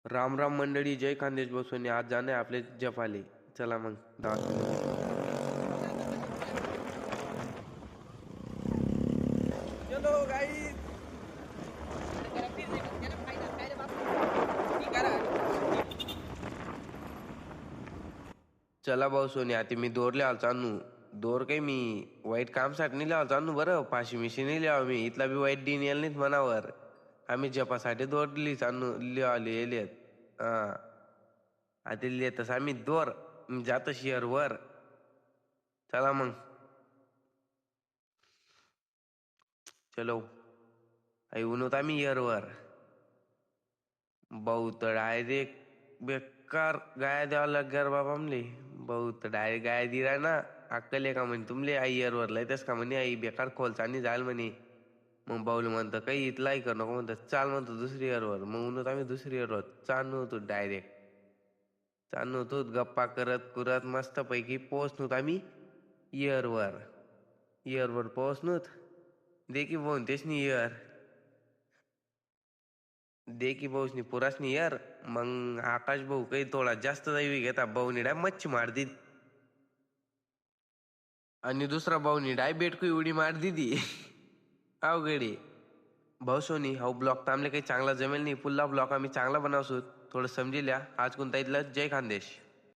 राम राम मंडळी, जय खानदेश बसवणे. आज जाणे आपले जपाले. चला मग 10 चलो गाईज. चला भाऊ सोने, आता मी दोर लिहायला चालू. दोर काही मी वाईट कामसाठी नाही लिहायला चालू बरं. फाशी मिशी नाही लिहावं मी. इथला बी वाईट दिन यायला नाहीत मनावर. आम्ही जपासाठी दोर लिहिलेत. हा, आता लिहितस आम्ही दोर. मी जातो शेअरवर. चला मग. चलो आई उन्हत आम्ही इयरवर. बहुत डायरेक्ट बेकार गाया द्यावा लागणार बाबा आमले. बहुत डायरेक्ट गाया दिला ना. अक्कल आहे का म्हणे तुमले? आई इयरवर लायतस का म्हणे? आई बेकार खोलचानी जाल म्हणे. मग बाऊल म्हणतं काही इथलाही कर नको म्हणतं. चाल म्हणतो दुसरी इयरवर. मग उन्हत आम्ही दुसरी इयरवर चालू होतो. डायरेक्ट चालू होतो गप्पा करत करत मस्त पैकी पोहोचणूत आम्ही इयरवर. इयरवर पोहोचणूत. दे की बोन तेच नाही इयर. दे की भाऊसनी पुरासनी यार. मग आकाश भाऊ काही थोडा जास्त दैवी घेता. भाऊनी डाय मच्छी मार दी. आणि दुसरा भाऊनी डाय बेटकू उडी मार दिदी. अवघडे भाऊ सोनी. हा ब्लॉक तर आमले काही चांगला जमेल नाही. पुल्ला ब्लॉक आम्ही चांगला बनवसोत. थोडं समजेल या. आज कोणता इथलं जय खानदेश.